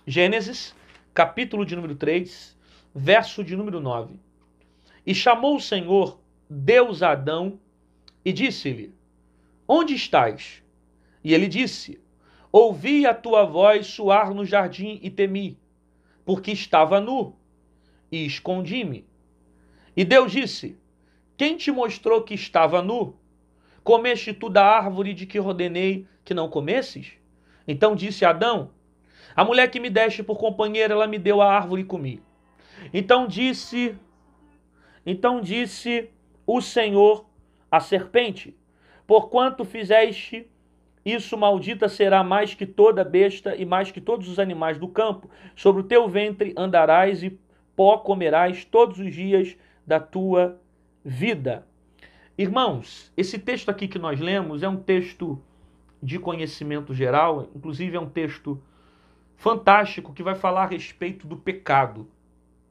Gênesis, capítulo de número 3, verso de número 9. E chamou o Senhor Deus a Adão e disse-lhe: Onde estás? E ele disse: Ouvi a tua voz soar no jardim e temi, porque estava nu e escondi-me. E Deus disse: Quem te mostrou que estava nu? Comeste tu da árvore de que ordenei que não comesses? Então disse Adão: A mulher que me deste por companheira, ela me deu a árvore e comi. Então disse o Senhor à serpente: Porquanto fizeste isso, maldita será mais que toda besta e mais que todos os animais do campo. Sobre o teu ventre andarás e pó comerás todos os dias da tua vida. Irmãos, esse texto aqui que nós lemos é um texto de conhecimento geral, inclusive é um texto fantástico que vai falar a respeito do pecado.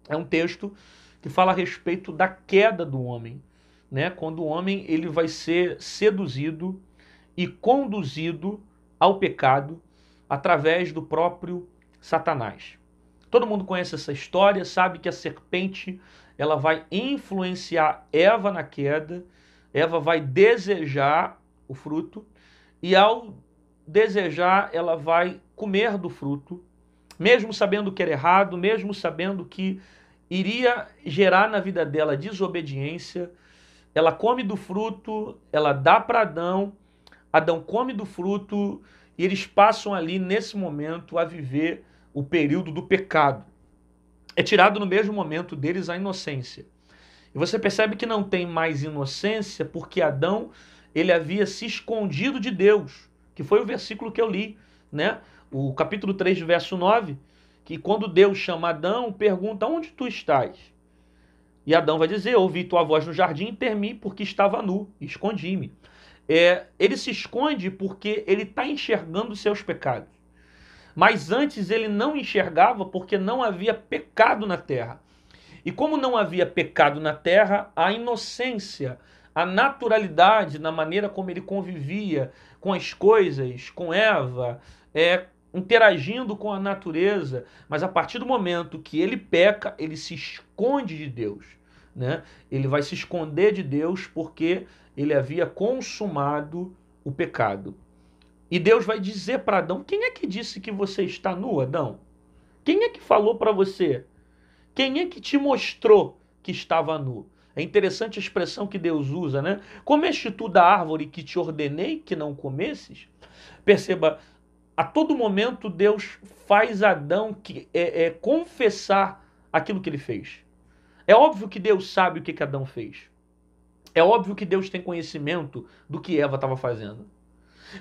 É um texto que fala a respeito da queda do homem, né? Quando o homem ele vai ser seduzido e conduzido ao pecado através do próprio Satanás. Todo mundo conhece essa história, sabe que a serpente ela vai influenciar Eva na queda. Eva vai desejar o fruto e ao desejar ela vai comer do fruto, mesmo sabendo que era errado, mesmo sabendo que iria gerar na vida dela desobediência. Ela come do fruto, ela dá para Adão, Adão come do fruto e eles passam ali nesse momento a viver o período do pecado. É tirado no mesmo momento deles a inocência. E você percebe que não tem mais inocência porque Adão ele havia se escondido de Deus, que foi o versículo que eu li, né? O capítulo 3, verso 9, que quando Deus chama Adão, pergunta: onde tu estás? E Adão vai dizer: ouvi tua voz no jardim e temi porque estava nu, e escondi-me. Ele se esconde porque ele está enxergando os seus pecados. Mas antes ele não enxergava porque não havia pecado na terra. E como não havia pecado na terra, a inocência, a naturalidade na maneira como ele convivia com as coisas, com Eva, interagindo com a natureza, mas a partir do momento que ele peca, ele se esconde de Deus, né? Ele vai se esconder de Deus porque ele havia consumado o pecado. E Deus vai dizer para Adão: quem é que disse que você está nu, Adão? Quem é que falou para você? Quem é que te mostrou que estava nu? É interessante a expressão que Deus usa, né? Comeste tu da árvore que te ordenei que não comesses? Perceba, a todo momento Deus faz Adão confessar aquilo que ele fez. É óbvio que Deus sabe o que Adão fez. É óbvio que Deus tem conhecimento do que Eva estava fazendo.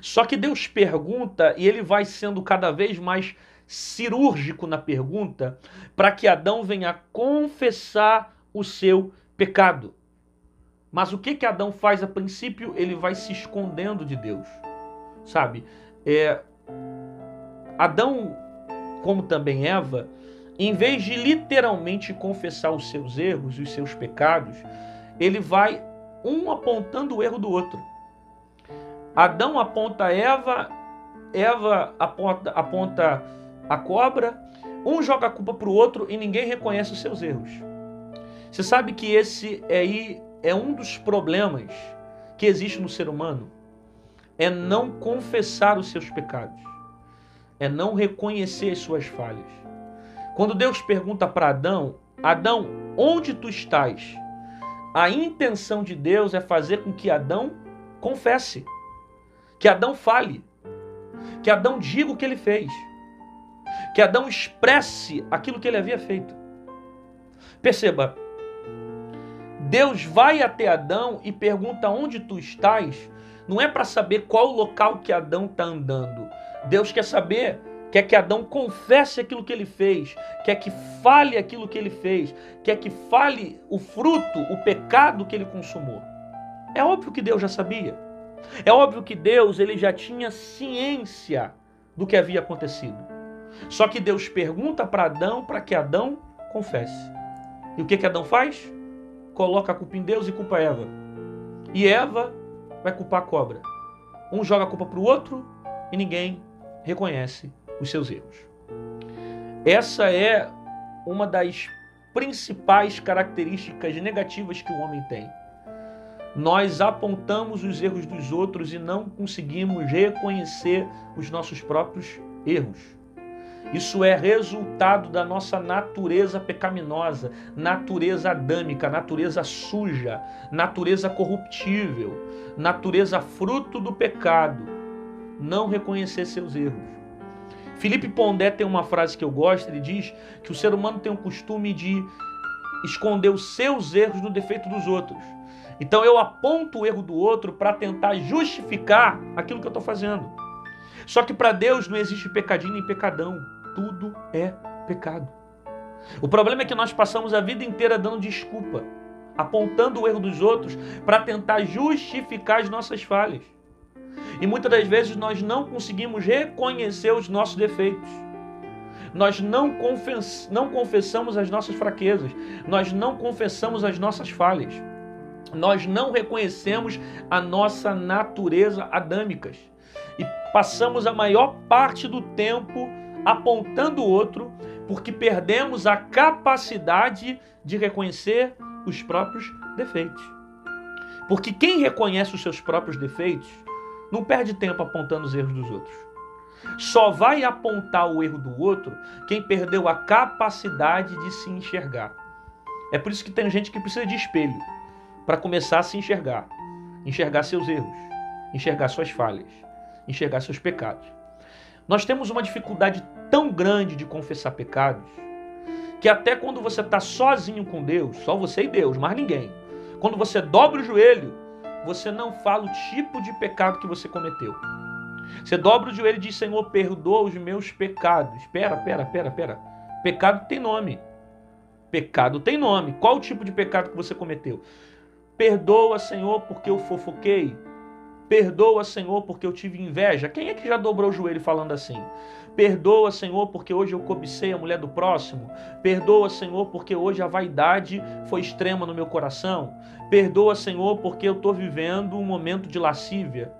Só que Deus pergunta e ele vai sendo cada vez mais cirúrgico na pergunta para que Adão venha confessar o seu pecado. Mas o que Adão faz a princípio? Ele vai se escondendo de Deus, sabe? Adão, como também Eva, em vez de literalmente confessar os seus erros e os seus pecados, ele vai um apontando o erro do outro. Adão aponta Eva, Eva aponta a cobra, um joga a culpa para o outro e ninguém reconhece os seus erros. Você sabe que esse aí é um dos problemas que existe no ser humano, é não confessar os seus pecados, é não reconhecer as suas falhas. Quando Deus pergunta para Adão: Adão, onde tu estás? A intenção de Deus é fazer com que Adão confesse, que Adão fale, que Adão diga o que ele fez, que Adão expresse aquilo que ele havia feito. Perceba, Deus vai até Adão e pergunta: onde tu estás? Não é para saber qual o local que Adão está andando. Deus quer que Adão confesse aquilo que ele fez, quer que fale aquilo que ele fez, quer que fale o fruto, o pecado que ele consumou. É óbvio que Deus já sabia. É óbvio que Deus ele já tinha ciência do que havia acontecido. Só que Deus pergunta para Adão para que Adão confesse. E o que Adão faz? Coloca a culpa em Deus e culpa Eva. E Eva vai culpar a cobra. Um joga a culpa para o outro e ninguém reconhece os seus erros. Essa é uma das principais características negativas que o homem tem. Nós apontamos os erros dos outros e não conseguimos reconhecer os nossos próprios erros. Isso é resultado da nossa natureza pecaminosa, natureza adâmica, natureza suja, natureza corruptível, natureza fruto do pecado. Não reconhecer seus erros. Felipe Pondé tem uma frase que eu gosto, ele diz que o ser humano tem o costume de esconder os seus erros no defeito dos outros. Então eu aponto o erro do outro para tentar justificar aquilo que eu estou fazendo. Só que para Deus não existe pecadinho nem pecadão. Tudo é pecado. O problema é que nós passamos a vida inteira dando desculpa, apontando o erro dos outros para tentar justificar as nossas falhas. E muitas das vezes nós não conseguimos reconhecer os nossos defeitos. Nós não confessamos as nossas fraquezas. Nós não confessamos as nossas falhas. Nós não reconhecemos a nossa natureza adâmicas. E passamos a maior parte do tempo apontando o outro, porque perdemos a capacidade de reconhecer os próprios defeitos. Porque quem reconhece os seus próprios defeitos não perde tempo apontando os erros dos outros. Só vai apontar o erro do outro quem perdeu a capacidade de se enxergar. É por isso que tem gente que precisa de espelho para começar a se enxergar. Enxergar seus erros, enxergar suas falhas, enxergar seus pecados. Nós temos uma dificuldade tão grande de confessar pecados que até quando você está sozinho com Deus, só você e Deus, mais ninguém, quando você dobra o joelho, você não fala o tipo de pecado que você cometeu. Você dobra o joelho e diz: Senhor, perdoa os meus pecados. Pera. Pecado tem nome. Pecado tem nome. Qual o tipo de pecado que você cometeu? Perdoa, Senhor, porque eu fofoquei. Perdoa, Senhor, porque eu tive inveja. Quem é que já dobrou o joelho falando assim? Perdoa, Senhor, porque hoje eu cobicei a mulher do próximo. Perdoa, Senhor, porque hoje a vaidade foi extrema no meu coração. Perdoa, Senhor, porque eu estou vivendo um momento de lascívia.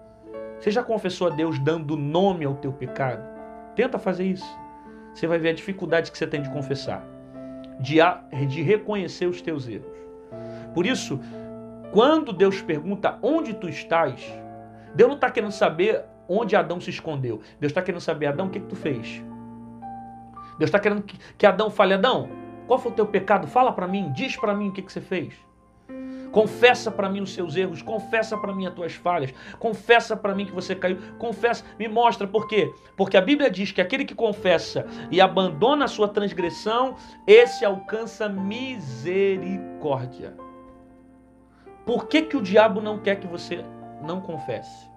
Você já confessou a Deus dando nome ao teu pecado? Tenta fazer isso. Você vai ver a dificuldade que você tem de confessar, de reconhecer os teus erros. Por isso, quando Deus pergunta onde tu estás, Deus não está querendo saber onde Adão se escondeu. Deus está querendo saber: Adão, o que tu fez? Deus está querendo que Adão fale: Adão, qual foi o teu pecado? Fala para mim, diz para mim o que você fez. Confessa para mim os seus erros, confessa para mim as tuas falhas, confessa para mim que você caiu, confessa, me mostra. Por quê? Porque a Bíblia diz que aquele que confessa e abandona a sua transgressão, esse alcança misericórdia. Por que o diabo não quer que você não confesse?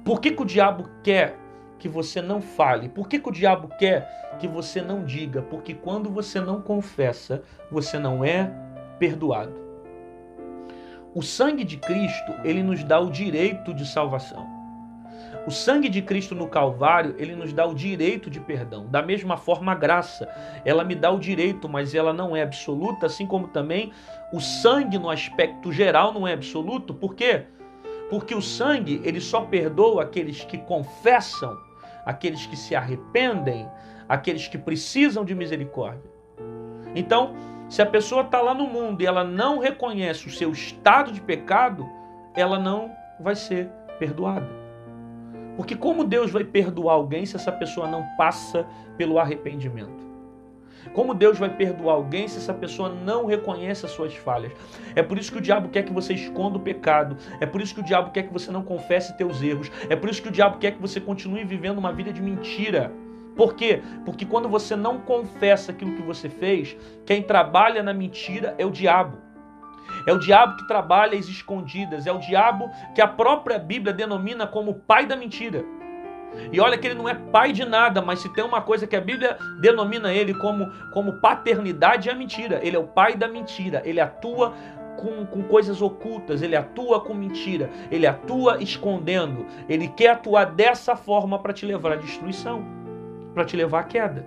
Por que o diabo quer que você não fale? Por que o diabo quer que você não diga? Porque quando você não confessa, você não é perdoado. O sangue de Cristo, ele nos dá o direito de salvação. O sangue de Cristo no Calvário, ele nos dá o direito de perdão. Da mesma forma, a graça, ela me dá o direito, mas ela não é absoluta, assim como também o sangue no aspecto geral não é absoluto. Por quê? Porque o sangue, ele só perdoa aqueles que confessam, aqueles que se arrependem, aqueles que precisam de misericórdia. Então, se a pessoa está lá no mundo e ela não reconhece o seu estado de pecado, ela não vai ser perdoada. Porque como Deus vai perdoar alguém se essa pessoa não passa pelo arrependimento? Como Deus vai perdoar alguém se essa pessoa não reconhece as suas falhas? É por isso que o diabo quer que você esconda o pecado. É por isso que o diabo quer que você não confesse teus erros. É por isso que o diabo quer que você continue vivendo uma vida de mentira. Por quê? Porque quando você não confessa aquilo que você fez, quem trabalha na mentira é o diabo. É o diabo que trabalha às escondidas. É o diabo que a própria Bíblia denomina como pai da mentira. E olha que ele não é pai de nada, mas se tem uma coisa que a Bíblia denomina ele como paternidade, é a mentira. Ele é o pai da mentira. Ele atua com coisas ocultas, ele atua com mentira, ele atua escondendo. Ele quer atuar dessa forma para te levar à destruição, para te levar à queda.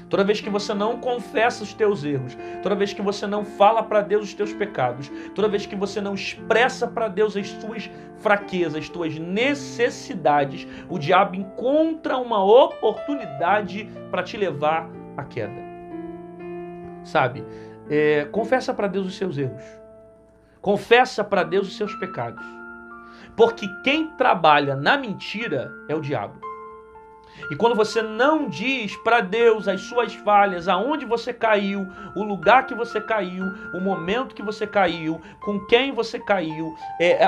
toda vez que você não confessa os teus erros, toda vez que você não fala para Deus os teus pecados, toda vez que você não expressa para Deus as tuas fraquezas, as tuas necessidades, o diabo encontra uma oportunidade para te levar à queda. Sabe? Confessa para Deus os seus erros. Confessa para Deus os seus pecados. Porque quem trabalha na mentira é o diabo. E quando você não diz para Deus as suas falhas, aonde você caiu, o lugar que você caiu, o momento que você caiu, com quem você caiu,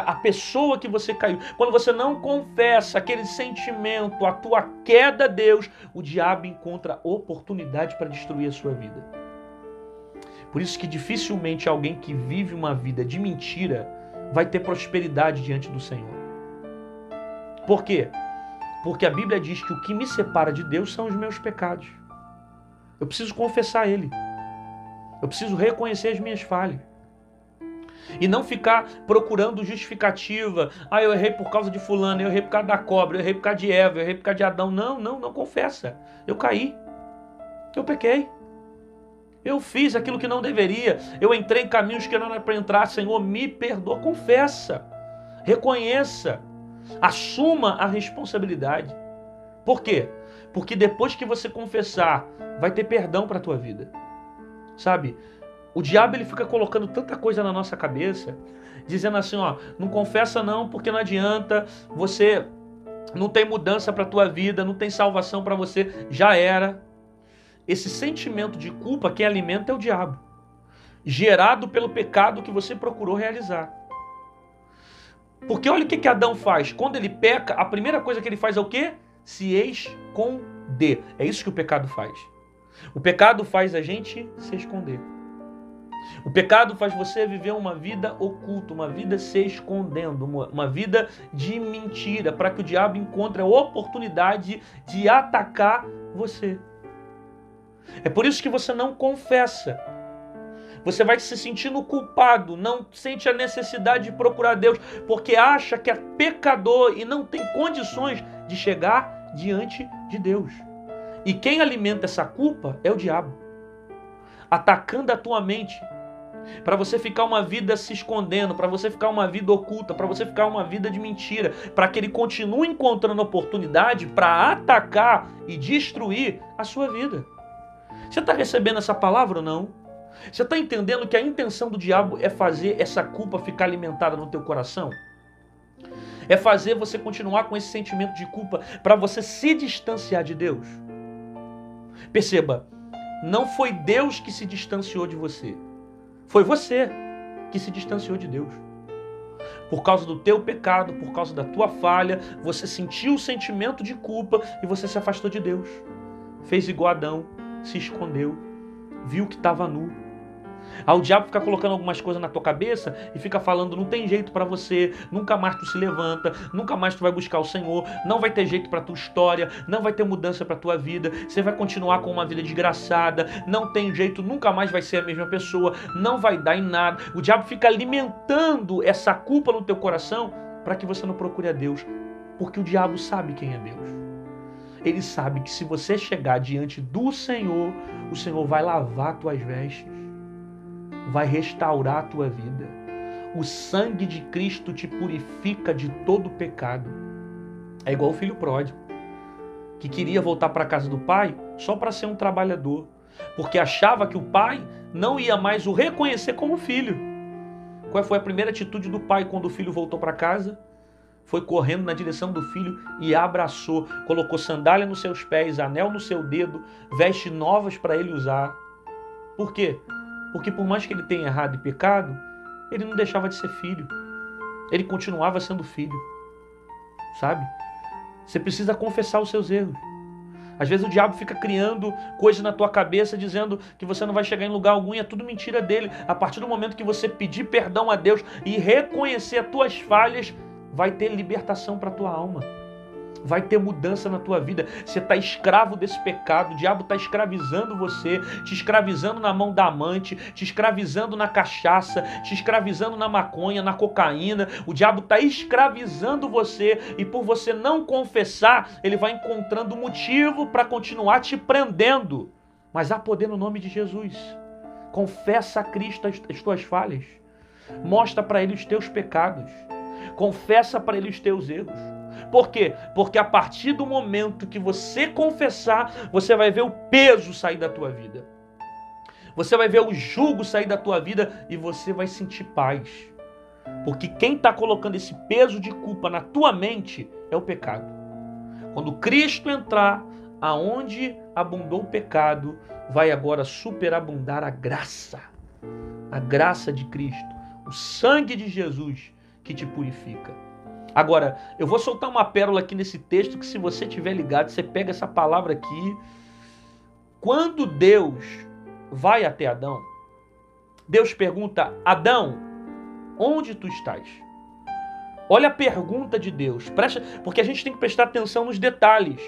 a pessoa que você caiu, quando você não confessa aquele sentimento, a tua queda a Deus, o diabo encontra oportunidade para destruir a sua vida. Por isso que dificilmente alguém que vive uma vida de mentira vai ter prosperidade diante do Senhor. Por quê? Porque a Bíblia diz que o que me separa de Deus são os meus pecados. Eu preciso confessar Ele. Eu preciso reconhecer as minhas falhas. E não ficar procurando justificativa. Eu errei por causa de fulano, eu errei por causa da cobra, eu errei por causa de Eva, eu errei por causa de Adão. Não confessa. Eu caí. Eu pequei. Eu fiz aquilo que não deveria. Eu entrei em caminhos que não era para entrar. Senhor, me perdoa. Confessa. Reconheça. Assuma a responsabilidade. Por quê? Porque depois que você confessar, vai ter perdão para a tua vida. Sabe? O diabo ele fica colocando tanta coisa na nossa cabeça, dizendo assim, não confessa não, porque não adianta, você não tem mudança para a tua vida, não tem salvação para você, já era. Esse sentimento de culpa quem alimenta é o diabo, gerado pelo pecado que você procurou realizar. Porque olha o que Adão faz. Quando ele peca, a primeira coisa que ele faz é o quê? Se esconder. É isso que o pecado faz. O pecado faz a gente se esconder. O pecado faz você viver uma vida oculta, uma vida se escondendo, uma vida de mentira, para que o diabo encontre a oportunidade de atacar você. É por isso que você não confessa. Você vai se sentindo culpado, não sente a necessidade de procurar Deus, porque acha que é pecador e não tem condições de chegar diante de Deus. E quem alimenta essa culpa é o diabo, atacando a tua mente, para você ficar uma vida se escondendo, para você ficar uma vida oculta, para você ficar uma vida de mentira, para que ele continue encontrando oportunidade para atacar e destruir a sua vida. Você está recebendo essa palavra ou não? Você está entendendo que a intenção do diabo é fazer essa culpa ficar alimentada no teu coração? É fazer você continuar com esse sentimento de culpa para você se distanciar de Deus? Perceba, não foi Deus que se distanciou de você. Foi você que se distanciou de Deus. Por causa do teu pecado, por causa da tua falha, você sentiu o sentimento de culpa e você se afastou de Deus. Fez igual Adão, se escondeu, viu que estava nu. O diabo fica colocando algumas coisas na tua cabeça e fica falando, não tem jeito para você, nunca mais tu se levanta, nunca mais tu vai buscar o Senhor, não vai ter jeito para tua história, não vai ter mudança para tua vida, você vai continuar com uma vida desgraçada, não tem jeito, nunca mais vai ser a mesma pessoa, não vai dar em nada. O diabo fica alimentando essa culpa no teu coração para que você não procure a Deus, porque o diabo sabe quem é Deus. Ele sabe que se você chegar diante do Senhor, o Senhor vai lavar tuas vestes, vai restaurar a tua vida. O sangue de Cristo te purifica de todo pecado. É igual o filho pródigo, que queria voltar para a casa do pai só para ser um trabalhador, porque achava que o pai não ia mais o reconhecer como filho. Qual foi a primeira atitude do pai quando o filho voltou para casa? Foi correndo na direção do filho e abraçou, colocou sandália nos seus pés, anel no seu dedo, vestes novas para ele usar. Por quê? Porque por mais que ele tenha errado e pecado, ele não deixava de ser filho. Ele continuava sendo filho. Sabe? Você precisa confessar os seus erros. Às vezes o diabo fica criando coisas na tua cabeça, dizendo que você não vai chegar em lugar algum, e é tudo mentira dele. A partir do momento que você pedir perdão a Deus e reconhecer as tuas falhas, vai ter libertação para a tua alma. Vai ter mudança na tua vida. Você está escravo desse pecado. O diabo está escravizando você, te escravizando na mão da amante, te escravizando na cachaça, te escravizando na maconha, na cocaína. O diabo está escravizando você e por você não confessar, ele vai encontrando motivo para continuar te prendendo Mas há poder no nome de Jesus. Confessa a Cristo as tuas falhas. Mostra para Ele os teus pecados. Confessa para Ele os teus erros. Por quê? Porque a partir do momento que você confessar, você vai ver o peso sair da tua vida. Você vai ver o jugo sair da tua vida e você vai sentir paz. Porque quem está colocando esse peso de culpa na tua mente é o pecado. Quando Cristo entrar, aonde abundou o pecado, vai agora superabundar a graça. A graça de Cristo, o sangue de Jesus que te purifica. Agora, eu vou soltar uma pérola aqui nesse texto que, se você estiver ligado, você pega essa palavra aqui. Quando Deus vai até Adão, Deus pergunta: Adão, onde tu estás? Olha a pergunta de Deus. Porque a gente tem que prestar atenção nos detalhes.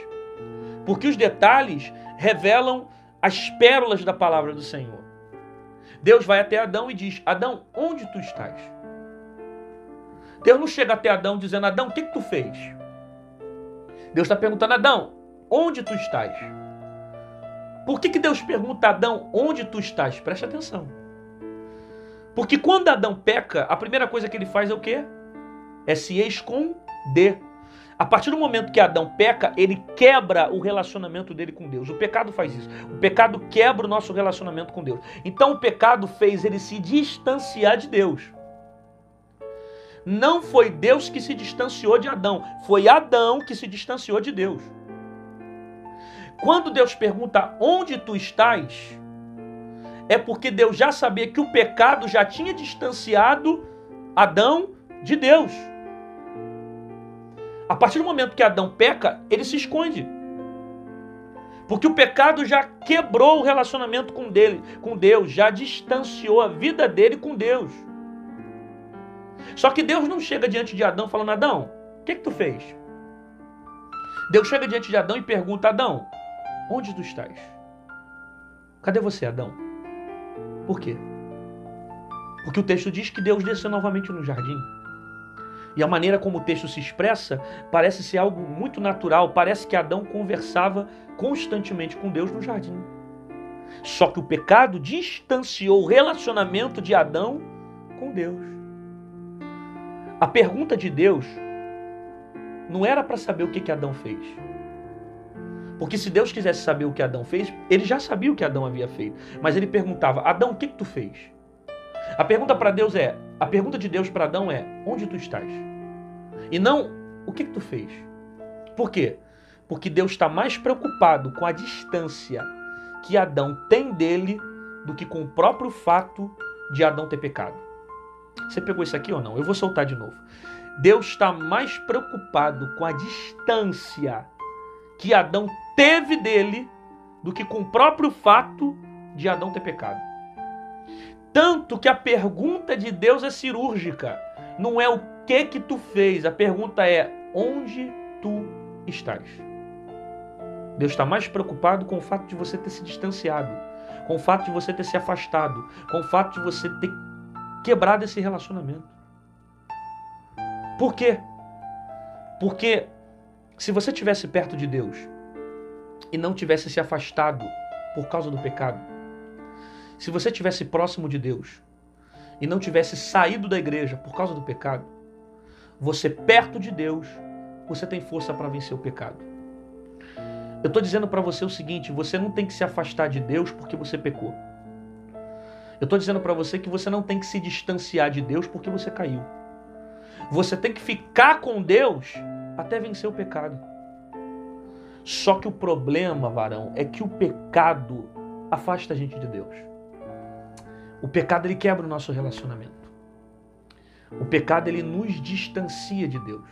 Porque os detalhes revelam as pérolas da palavra do Senhor. Deus vai até Adão e diz: Adão, onde tu estás? Deus não chega até Adão dizendo: Adão, o que tu fez? Deus está perguntando: Adão, onde tu estás? Por que Deus pergunta a Adão onde tu estás? Preste atenção. Porque quando Adão peca, a primeira coisa que ele faz é o quê? É se esconder. A partir do momento que Adão peca, ele quebra o relacionamento dele com Deus. O pecado faz isso. O pecado quebra o nosso relacionamento com Deus. Então o pecado fez ele se distanciar de Deus. Não foi Deus que se distanciou de Adão, foi Adão que se distanciou de Deus. Quando Deus pergunta onde tu estás, é porque Deus já sabia que o pecado já tinha distanciado Adão de Deus. A partir do momento que Adão peca, ele se esconde. Porque o pecado já quebrou o relacionamento com Deus, já distanciou a vida dele com Deus. Só que Deus não chega diante de Adão falando: Adão, o que tu fez? Deus chega diante de Adão e pergunta: Adão, onde tu estás? Cadê você, Adão? Por quê? Porque o texto diz que Deus desceu novamente no jardim. E a maneira como o texto se expressa parece ser algo muito natural. Parece que Adão conversava constantemente com Deus no jardim. Só que o pecado distanciou o relacionamento de Adão com Deus. A pergunta de Deus não era para saber o que Adão fez. Porque se Deus quisesse saber o que Adão fez, ele já sabia o que Adão havia feito. Mas ele perguntava: Adão, o que tu fez? A pergunta de Deus para Adão é: onde tu estás? E não o que tu fez. Por quê? Porque Deus está mais preocupado com a distância que Adão tem dele do que com o próprio fato de Adão ter pecado. Você pegou isso aqui ou não? Eu vou soltar de novo. Deus está mais preocupado com a distância que Adão teve dele do que com o próprio fato de Adão ter pecado. Tanto que a pergunta de Deus é cirúrgica. Não é o que tu fez. A pergunta é: onde tu estás? Deus está mais preocupado com o fato de você ter se distanciado, com o fato de você ter se afastado, com o fato de você ter quebrado esse relacionamento. Por quê? Porque se você estivesse perto de Deus e não tivesse se afastado por causa do pecado, se você estivesse próximo de Deus e não tivesse saído da igreja por causa do pecado, você perto de Deus, você tem força para vencer o pecado. Eu estou dizendo para você o seguinte: você não tem que se afastar de Deus porque você pecou. Eu estou dizendo para você que você não tem que se distanciar de Deus porque você caiu. Você tem que ficar com Deus até vencer o pecado. Só que o problema, varão, é que o pecado afasta a gente de Deus. O pecado, ele quebra o nosso relacionamento. O pecado, ele nos distancia de Deus.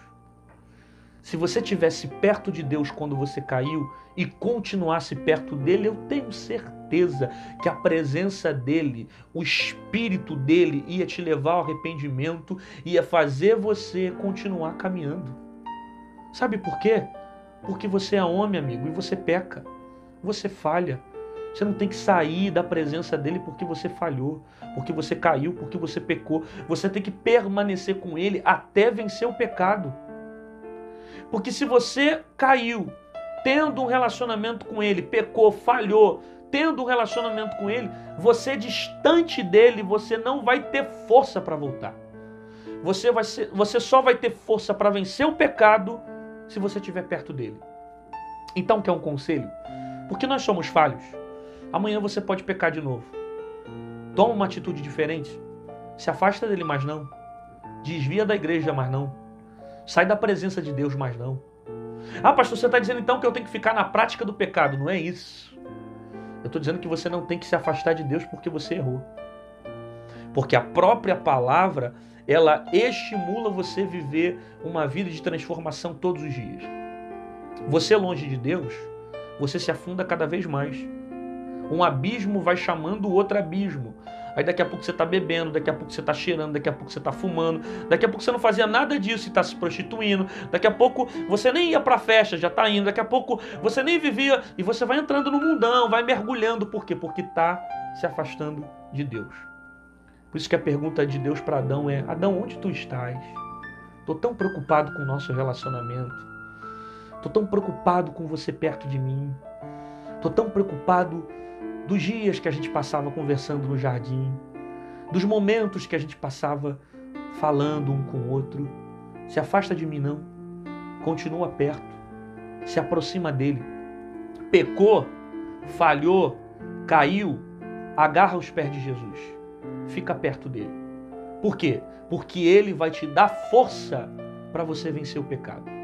Se você estivesse perto de Deus quando você caiu e continuasse perto dele, eu tenho certeza que a presença dele, o Espírito dele ia te levar ao arrependimento, ia fazer você continuar caminhando. Sabe por quê? Porque você é homem, amigo, e você peca, você falha. Você não tem que sair da presença dele porque você falhou, porque você caiu, porque você pecou. Você tem que permanecer com ele até vencer o pecado. Porque se você caiu, tendo um relacionamento com ele, pecou, falhou, tendo um relacionamento com Ele, você distante dele, você não vai ter força para voltar. Você só vai ter força para vencer o pecado se você estiver perto dele. Então, quer um conselho? Porque nós somos falhos. Amanhã você pode pecar de novo. Toma uma atitude diferente. Se afasta dele, mais não. Desvia da igreja, mais não. Sai da presença de Deus, mais não. Ah, pastor, você está dizendo então que eu tenho que ficar na prática do pecado. Não é isso. Eu estou dizendo que você não tem que se afastar de Deus porque você errou. Porque a própria palavra, ela estimula você a viver uma vida de transformação todos os dias. Você longe de Deus, você se afunda cada vez mais. Um abismo vai chamando o outro abismo. Aí daqui a pouco você está bebendo, daqui a pouco você está cheirando, daqui a pouco você está fumando, daqui a pouco você não fazia nada disso e está se prostituindo, daqui a pouco você nem ia para a festa, já está indo, daqui a pouco você nem vivia e você vai entrando no mundão, vai mergulhando. Por quê? Porque está se afastando de Deus. Por isso que a pergunta de Deus para Adão é: Adão, onde tu estás? Estou tão preocupado com o nosso relacionamento. Estou tão preocupado com você perto de mim. Estou tão preocupado dos dias que a gente passava conversando no jardim, dos momentos que a gente passava falando um com o outro. Se afasta de mim não. Continua perto. Se aproxima dele. Pecou, falhou, caiu, agarra os pés de Jesus. Fica perto dele. Por quê? Porque ele vai te dar força para você vencer o pecado.